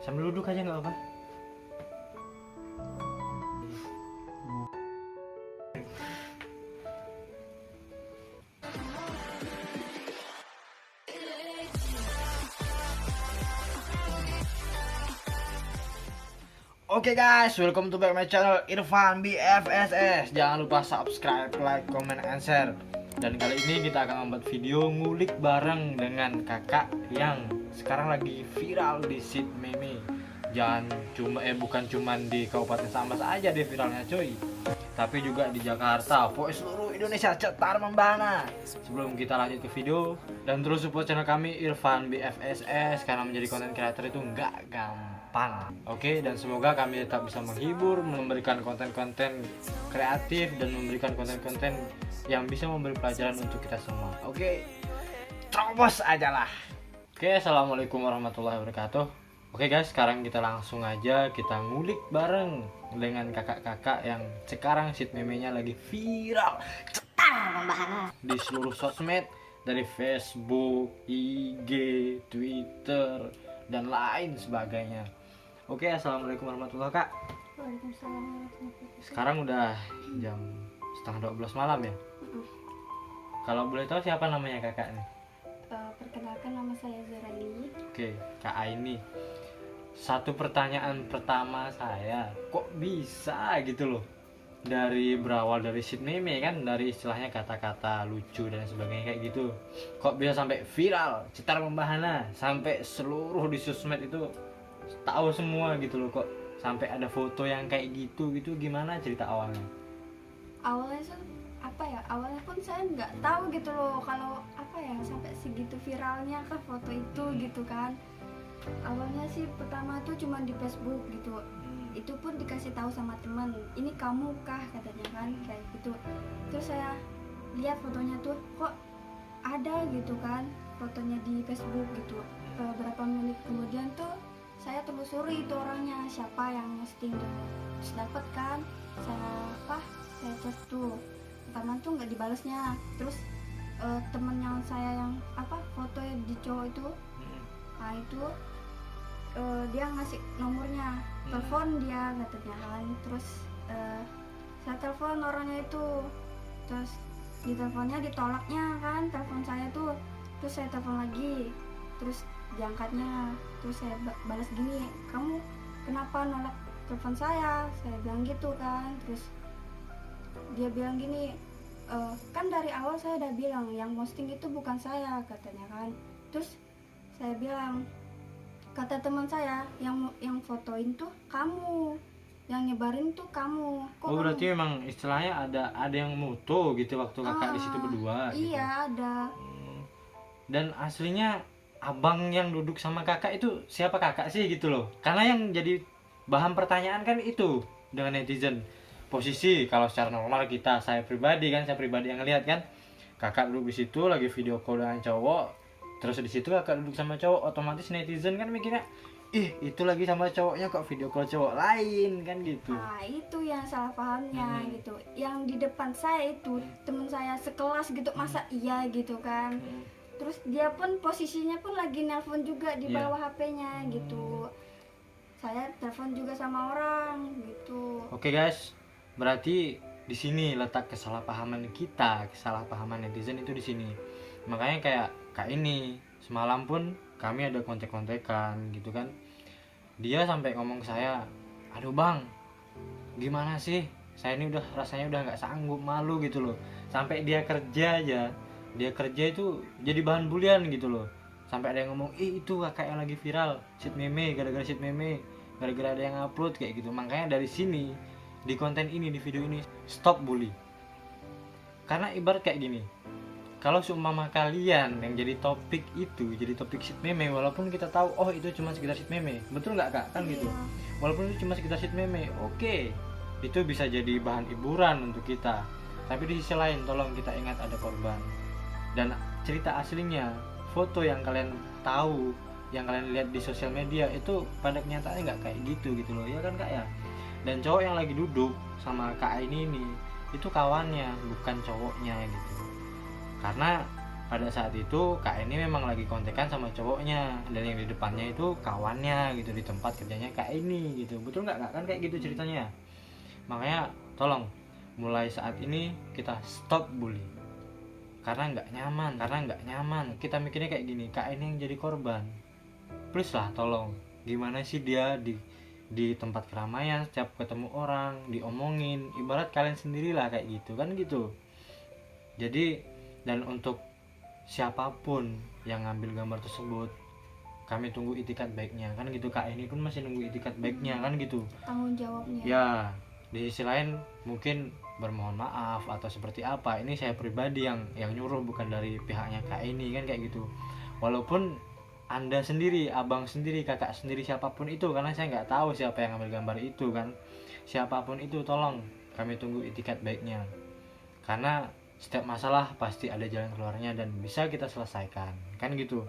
Sambil duduk aja nggak apa. Oke guys, welcome to back my channel Irfan BFSS. Jangan lupa subscribe, like, comment, and share. Dan kali ini kita akan membuat video ngulik bareng dengan kakak yang sekarang lagi viral di Sid Meme. Bukan cuman di Kabupaten Sambas aja dia viralnya coy, tapi juga di Jakarta, pokoknya seluruh Indonesia cetar membana. Sebelum kita lanjut ke video, dan terus support channel kami Irfan BFSS, karena menjadi konten creator itu nggak gampang. Oke, dan semoga kami tetap bisa menghibur, memberikan konten-konten kreatif, dan memberikan konten-konten yang bisa memberi pelajaran untuk kita semua. Oke, terobos aja lah. Oke, assalamualaikum warahmatullahi wabarakatuh. Oke guys, sekarang kita langsung aja kita ngulik bareng dengan kakak-kakak yang sekarang Sid Meme-nya lagi viral di seluruh sosmed, dari Facebook, IG, Twitter, dan lain sebagainya. Oke, assalamualaikum warahmatullahi wabarakatuh. Waalaikumsalam warahmatullahi wabarakatuh. Sekarang udah jam setengah 12 malam ya. Kalau boleh tahu siapa namanya kakak nih? Perkenalkan, nama saya Zuraini. Oke, Kak Aini. Satu pertanyaan pertama saya, kok bisa gitu loh, dari berawal dari Sid Meme kan, dari istilahnya kata-kata lucu dan sebagainya kayak gitu, kok bisa sampai viral, cetar membahana, sampai seluruh di sosmed itu tahu semua gitu loh, kok sampai ada foto yang kayak gitu, gimana cerita awalnya? Awalnya sih awalnya pun saya nggak tahu gitu loh kalau sampai segitu viralnya kah foto itu gitu kan. Awalnya sih pertama tuh cuma di Facebook gitu, itu pun dikasih tahu sama teman, ini kamu kah katanya kan, kayak gitu. Terus saya lihat fotonya tuh kok ada gitu kan, fotonya di Facebook gitu. Beberapa menit kemudian tuh saya telusuri itu orangnya siapa yang posting gitu. Terus dapet kan, saya chat tuh, pertama tuh nggak dibalasnya. Terus temen yang saya yang foto di cowok itu, nah itu dia ngasih nomornya, telepon dia katanya kan. Terus saya telepon orangnya itu, terus di teleponnya ditolaknya kan telepon saya tuh. Terus saya telepon lagi, terus diangkatnya. Terus saya balas gini, kamu kenapa nolak telepon saya bilang gitu kan. Terus dia bilang gini, kan dari awal saya udah bilang yang posting itu bukan saya katanya kan. Terus saya bilang, kata teman saya yang fotoin tuh kamu, yang nyebarin tuh kamu. Kok Oh, berarti memang istilahnya ada yang moto gitu waktu kakak di situ berdua gitu. Iya, ada. Dan aslinya abang yang duduk sama kakak itu siapa kakak sih gitu loh, karena yang jadi bahan pertanyaan kan itu dengan netizen. Posisi kalau secara normal saya pribadi yang ngelihat kan, kakak duduk di situ lagi video call dengan cowok, terus di situ kakak duduk sama cowok, otomatis netizen kan mikirnya, ih itu lagi sama cowoknya kok video call cowok lain kan gitu. Nah itu yang salah pahamnya gitu. Yang di depan saya itu teman saya sekelas gitu, masa iya gitu kan. Terus dia pun posisinya pun lagi nelpon juga di bawah HP-nya gitu. Saya telepon juga sama orang gitu. Oke guys, berarti di sini letak kesalahpahaman kita, kesalahpahaman netizen itu di sini. Makanya kayak Kak ini semalam pun kami ada kontek-kontekan gitu kan. Dia sampai ngomong ke saya, aduh bang, gimana sih? Saya ini rasanya udah nggak sanggup, malu gitu loh. Sampai dia kerja itu jadi bahan bulian gitu loh. Sampai ada yang ngomong, itu kakak yang lagi viral, Sid Meme, gara-gara Sid Meme, gara-gara ada yang upload kayak gitu. Makanya dari sini, di konten ini, di video ini, stop bully. Karena ibarat kayak gini, kalau seumpama kalian yang jadi topik Sid Meme, walaupun kita tahu oh itu cuma sekedar Sid Meme, betul nggak kak? Kan gitu. Walaupun itu cuma sekedar Sid Meme, oke, itu bisa jadi bahan hiburan untuk kita. Tapi di sisi lain, tolong kita ingat ada korban. Dan cerita aslinya, foto yang kalian tahu, yang kalian lihat di sosial media itu pada kenyataannya nggak kayak gitu loh, ya kan kak ya? Dan cowok yang lagi duduk sama kak ini itu kawannya, bukan cowoknya gitu. Karena pada saat itu kak ini memang lagi kontekan sama cowoknya, dan yang di depannya itu kawannya gitu, di tempat kerjanya kak ini gitu. Betul nggak kak? Kan kayak gitu ceritanya. Makanya tolong mulai saat ini kita stop bully, karena nggak nyaman kita mikirnya kayak gini, kak ini yang jadi korban. Please lah, tolong, gimana sih dia di tempat keramaian setiap ketemu orang diomongin, ibarat kalian sendirilah kayak gitu kan gitu. Jadi, dan untuk siapapun yang ngambil gambar tersebut, kami tunggu itikat baiknya kan gitu. Kak ini pun masih nunggu itikat baiknya kan gitu. Tanggung jawabnya. Ya, di sisi lain mungkin bermohon maaf atau seperti apa, ini saya pribadi yang nyuruh, bukan dari pihaknya kak ini kan kayak gitu. Walaupun anda sendiri, abang sendiri, kakak sendiri, siapapun itu, karena saya nggak tahu siapa yang ambil gambar itu kan, siapapun itu, tolong kami tunggu itikat baiknya, karena setiap masalah pasti ada jalan keluarnya dan bisa kita selesaikan kan gitu.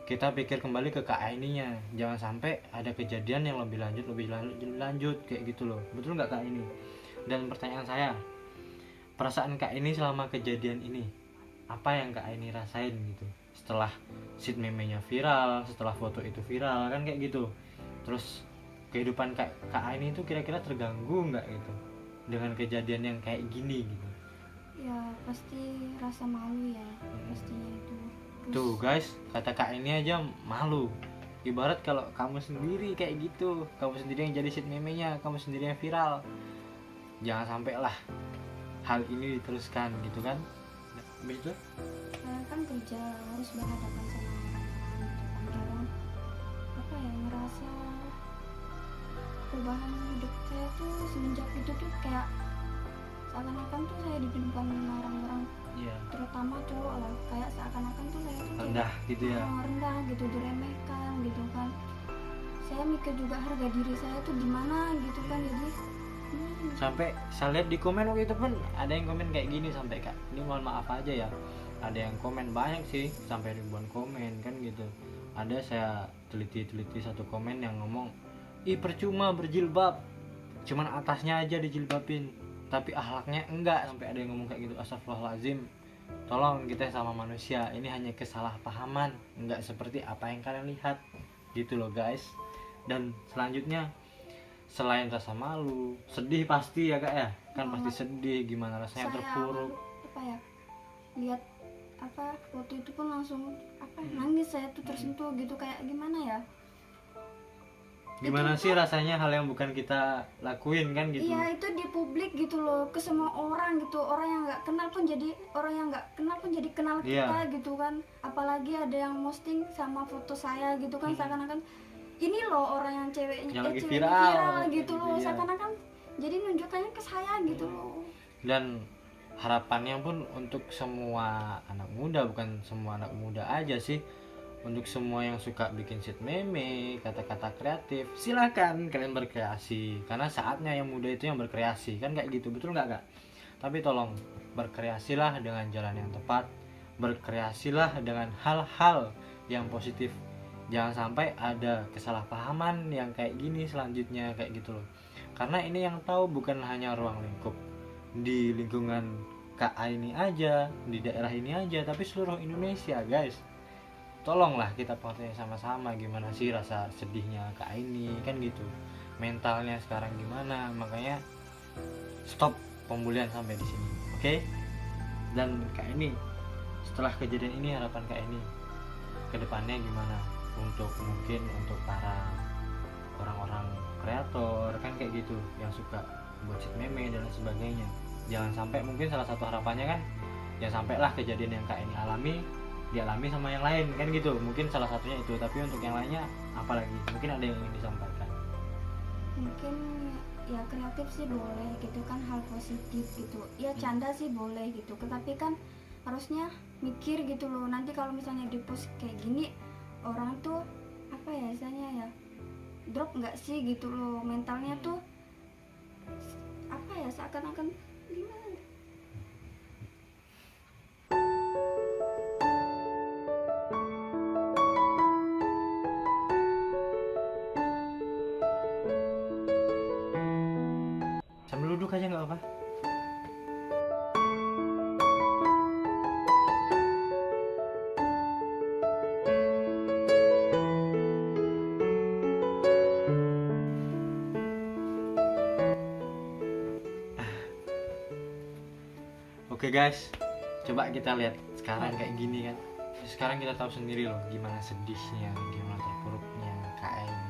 Kita pikir kembali ke kak ininya, jangan sampai ada kejadian yang lebih lanjut kayak gitu loh. Betul nggak kak ini? Dan pertanyaan saya, perasaan kak ini selama kejadian ini, apa yang kak ini rasain gitu setelah sheet meme-nya viral, setelah foto itu viral kan kayak gitu. Terus kehidupan kak ini itu kira-kira terganggu nggak gitu dengan kejadian yang kayak gini gitu? Ya pasti rasa malu ya, pastinya itu. Tuh guys, kata kak ini aja malu. Ibarat kalau kamu sendiri kayak gitu, kamu sendiri yang jadi sheet meme-nya, kamu sendiri yang viral. Jangan sampai lah hal ini diteruskan gitu kan. Begitu? Saya kan kerja harus berhadapan sama orang-orang gitu kan. Kadang apa ya, ngerasa perubahan hidup saya tuh semenjak itu tuh kayak seakan-akan tuh saya di depan orang-orang, Iya. terutama cowok lah, kayak seakan-akan tuh saya tuh Rendah gitu ya. rendah gitu, diremehkan gitu kan. Saya mikir juga harga diri saya tuh gimana gitu kan. Jadi Sampai saya lihat di komen waktu itu pun ada yang komen kayak gini, sampai kak ini mohon maaf aja ya, ada yang komen banyak sih, sampai ribuan komen kan gitu. Ada, saya teliti satu komen yang ngomong, ih percuma berjilbab, cuman atasnya aja dijilbabin tapi akhlaknya enggak. Sampai ada yang ngomong kayak gitu. Astagfirullahaladzim, tolong, kita sama manusia, ini hanya kesalahpahaman, enggak seperti apa yang kalian lihat gitu loh guys. Dan selanjutnya, selain rasa malu, sedih pasti ya kak ya, kan pasti sedih, gimana rasanya saya terpuruk. apa ya, lihat apa foto itu pun langsung apa nangis saya tuh, tersentuh gitu, kayak gimana ya. Gimana itu sih rasanya hal yang bukan kita lakuin kan gitu. Iya, itu di publik gitu loh, ke semua orang gitu, orang yang nggak kenal pun jadi kenal kita gitu kan. Apalagi ada yang posting sama foto saya gitu kan, seakan-akan ini loh orang yang ceweknya Yang lagi ceweknya viral gitu gitu, loh, iya. seakan-akan jadi nunjukannya ke saya gitu loh. Dan harapannya pun untuk semua anak muda, bukan semua anak muda aja sih, untuk semua yang suka bikin sheet meme, kata-kata kreatif, silakan kalian berkreasi, karena saatnya yang muda itu yang berkreasi kan kayak gitu. Betul nggak kak? Tapi tolong berkreasilah dengan jalan yang tepat, berkreasilah dengan hal-hal yang positif. Jangan sampai ada kesalahpahaman yang kayak gini selanjutnya kayak gitu loh. Karena ini yang tahu bukan hanya ruang lingkup di lingkungan KA ini aja, di daerah ini aja, tapi seluruh Indonesia guys. Tolonglah kita pengertian sama-sama gimana sih rasa sedihnya KA ini kan gitu, mentalnya sekarang gimana. Makanya stop pembulian sampai di sini, oke? Dan KA ini setelah kejadian ini, harapan KA ini kedepannya gimana untuk mungkin untuk para orang-orang kreator kan kayak gitu yang suka buat sheet meme dan lain sebagainya. Jangan sampai, mungkin salah satu harapannya kan jangan sampailah kejadian yang kak ini dialami sama yang lain kan gitu. Mungkin salah satunya itu, tapi untuk yang lainnya apalagi mungkin ada yang ingin disampaikan. Mungkin ya kreatif sih boleh gitu kan, hal positif gitu ya, canda sih boleh gitu, tetapi kan harusnya mikir gitu loh, nanti kalau misalnya di post kayak gini orang tuh apa ya istilahnya ya, drop nggak sih gitu loh, mentalnya tuh apa ya, seakan-akan gimana. Sambil duduk aja nggak apa. Oke guys, coba kita lihat sekarang kayak gini kan. Sekarang kita tahu sendiri loh gimana sedihnya, gimana terpuruknya KA ini.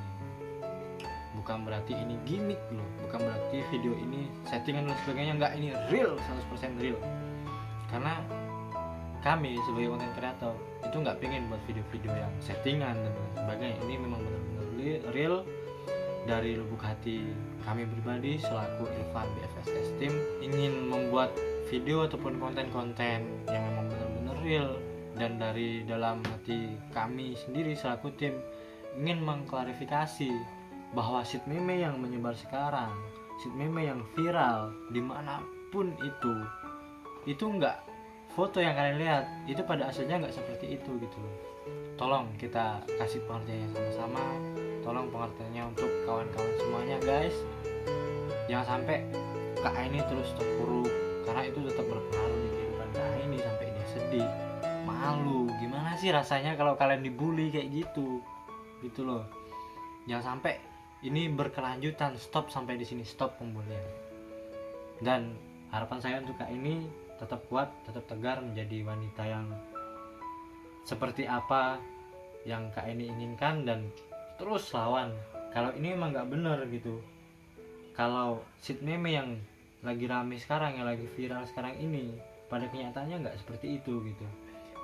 Bukan berarti ini gimmick loh, bukan berarti video ini settingan dan sebagainya, enggak, ini real, 100% real. Karena kami sebagai konten kreator itu nggak pengen buat video-video yang settingan dan sebagainya. Ini memang benar-benar real dari lubuk hati kami pribadi selaku Irfan BFSS Team ingin membuat video ataupun konten-konten yang memang benar-benar real, dan dari dalam hati kami sendiri selaku tim ingin mengklarifikasi bahwa shit meme yang menyebar sekarang, shit meme yang viral dimanapun itu enggak foto yang kalian lihat, itu pada asalnya enggak seperti itu gitu loh. Tolong kita kasih pengertiannya sama-sama, tolong pengertiannya untuk kawan-kawan semuanya guys. Jangan sampai KA ini terus terpuruk, karena itu tetap berpengaruh di kehidupan KA ini sampai dia sedih, malu. Gimana sih rasanya kalau kalian dibully kayak gitu loh. Jangan sampai ini berkelanjutan, stop sampai di sini, stop pembulian. Dan harapan saya untuk KA ini tetap kuat, tetap tegar, menjadi wanita yang seperti apa yang KA ini inginkan, dan terus lawan kalau ini emang nggak bener gitu. Kalau shit meme yang lagi rame sekarang, yang lagi viral sekarang ini, pada kenyataannya nggak seperti itu gitu.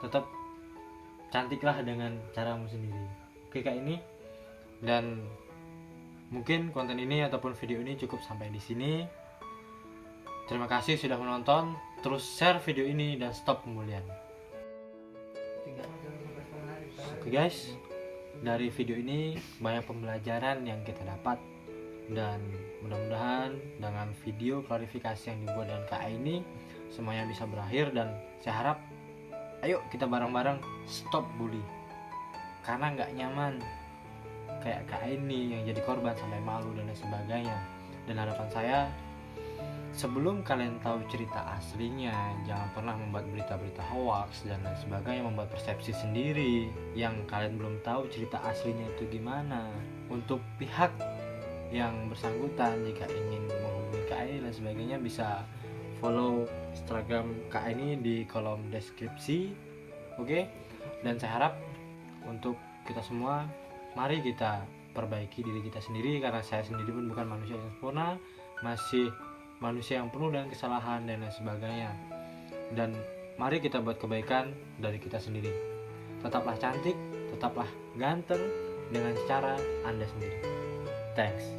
Tetap cantiklah dengan caramu sendiri. Oke Kak ini, dan mungkin konten ini ataupun video ini cukup sampai di sini. Terima kasih sudah menonton. Terus share video ini dan stop pembulian. Oke guys, dari video ini banyak pembelajaran yang kita dapat, dan mudah-mudahan dengan video klarifikasi yang dibuat dengan KA ini semuanya bisa berakhir, dan saya harap ayo kita bareng-bareng stop bully, karena nggak nyaman kayak KA ini yang jadi korban sampai malu dan lain sebagainya. Dan harapan saya, sebelum kalian tahu cerita aslinya, jangan pernah membuat berita-berita hoax dan lain sebagainya, membuat persepsi sendiri yang kalian belum tahu cerita aslinya itu gimana. Untuk pihak yang bersangkutan, jika ingin menghubungi KA dan sebagainya, bisa follow Instagram KA ini di kolom deskripsi. Oke? Dan saya harap untuk kita semua, mari kita perbaiki diri kita sendiri, karena saya sendiri pun bukan manusia yang sempurna, masih manusia yang penuh dengan kesalahan dan lain sebagainya. Dan mari kita buat kebaikan dari kita sendiri. Tetaplah cantik, tetaplah ganteng dengan cara Anda sendiri. Thanks.